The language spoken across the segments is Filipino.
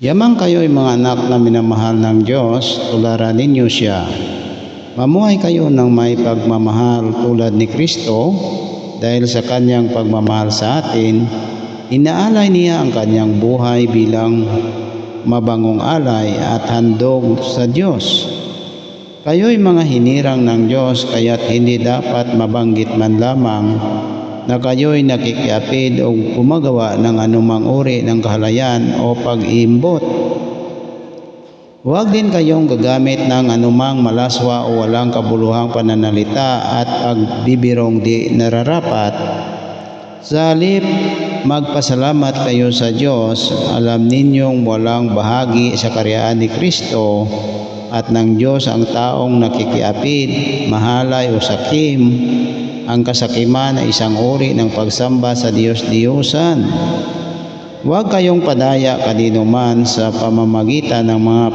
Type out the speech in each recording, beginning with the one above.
Yamang kayo'y mga anak na minamahal ng Diyos, tularan ninyo siya. Mamuhay kayo ng may pagmamahal tulad ni Kristo dahil sa kanyang pagmamahal sa atin, inaalay niya ang kanyang buhay bilang mabangong alay at handog sa Diyos. Kayo'y mga hinirang ng Diyos kaya't hindi dapat mabanggit man lamang na kayo'y nakikiapid o gumagawa ng anumang uri ng kahalayan o pag-iimbot. Huwag din kayong gagamit ng anumang malaswa o walang kabuluhang pananalita at pagbibirong di nararapat. Sa halip, magpasalamat kayo sa Diyos. Alam ninyong walang bahagi sa karyaan ni Kristo at ng Diyos ang taong nakikiapid, mahalay o sakim. Ang kasakiman ay isang uri ng pagsamba sa Diyos-Diyosan. Huwag kayong padaya kanino man sa pamamagitan ng mga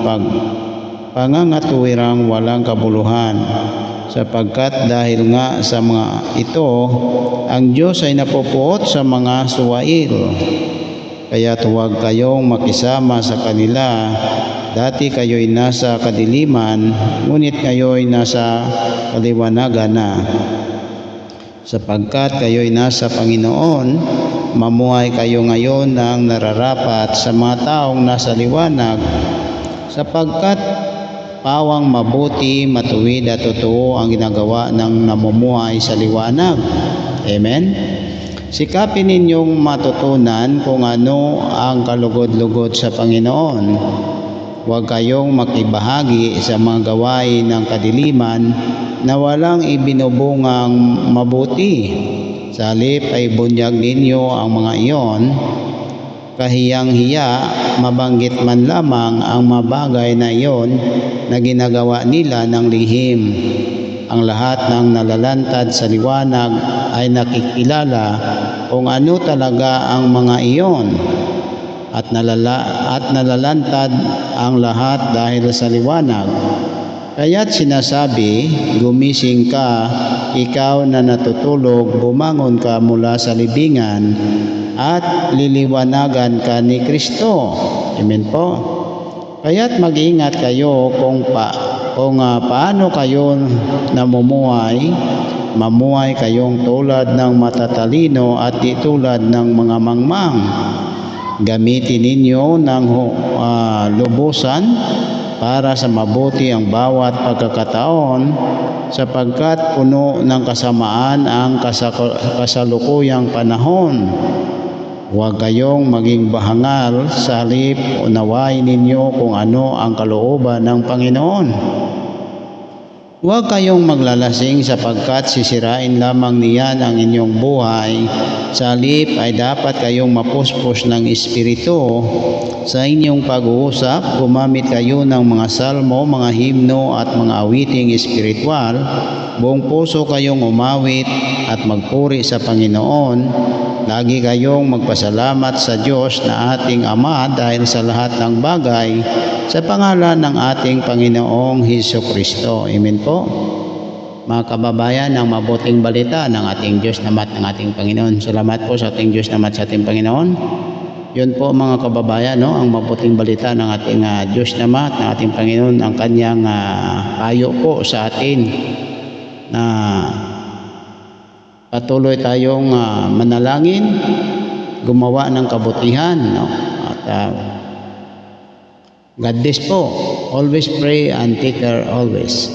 pangangatuwirang walang kabuluhan, sapagkat dahil nga sa mga ito, ang Diyos ay napupuot sa mga suwail. Kaya't huwag kayong makisama sa kanila. Dati kayo'y nasa kadiliman, ngunit kayo'y nasa kaliwanagan na. Sapagkat kayo'y nasa Panginoon, mamuhay kayo ngayon ng nararapat sa mga taong nasa liwanag, sapagkat pawang mabuti, matuwid at totoo ang ginagawa ng namumuhay sa liwanag. Amen? Sikapin ninyong matutunan kung ano ang kalugod-lugod sa Panginoon. Huwag kayong makibahagi sa mga gawain ng kadiliman na walang ibinubungang mabuti. Sa halip ay bunyag ninyo ang mga iyon, kahiyang-hiya, mabanggit man lamang ang mabagay na iyon na ginagawa nila ng lihim. Ang lahat ng nalalantad sa liwanag ay nakikilala kung ano talaga ang mga iyon. At nalalantad ang lahat dahil sa liwanag. Kaya't sinasabi, gumising ka, ikaw na natutulog, bumangon ka mula sa libingan, at liliwanagan ka ni Kristo. Amen po. Kaya't mag-ingat kayo kung paano kayo namumuhay. Mamuhay kayong tulad ng matatalino at di tulad ng mga mangmang. Gamitin ninyo ng lubusan para sa mabuti ang bawat pagkakataon, sapagkat puno ng kasamaan ang kasalukuyang panahon. Huwag kayong maging bahangal, sa halip unawain ninyo kung ano ang kalooban ng Panginoon. Huwag kayong maglalasing sapagkat sisirain lamang niyan ang inyong buhay. Sa halip ay dapat kayong mapuspos ng Espiritu. Sa inyong pag-uusap, gumamit kayo ng mga salmo, mga himno at mga awiting espiritual. Buong puso kayong umawit at magpuri sa Panginoon. Lagi kayong magpasalamat sa Diyos na ating Ama dahil sa lahat ng bagay sa pangalan ng ating Panginoong Hesukristo. Amen po. Mga kababayan, ang mabuting balita ng ating Diyos namat ng ating Panginoon. Salamat po sa ating Diyos namat sa ating Panginoon. Yun po mga kababayan, ang mabuting balita ng ating Diyos namat ng ating Panginoon, ang kanyang payo po sa atin na patuloy tayong manalangin, gumawa ng kabutihan, at God bless po. Always pray and take care always.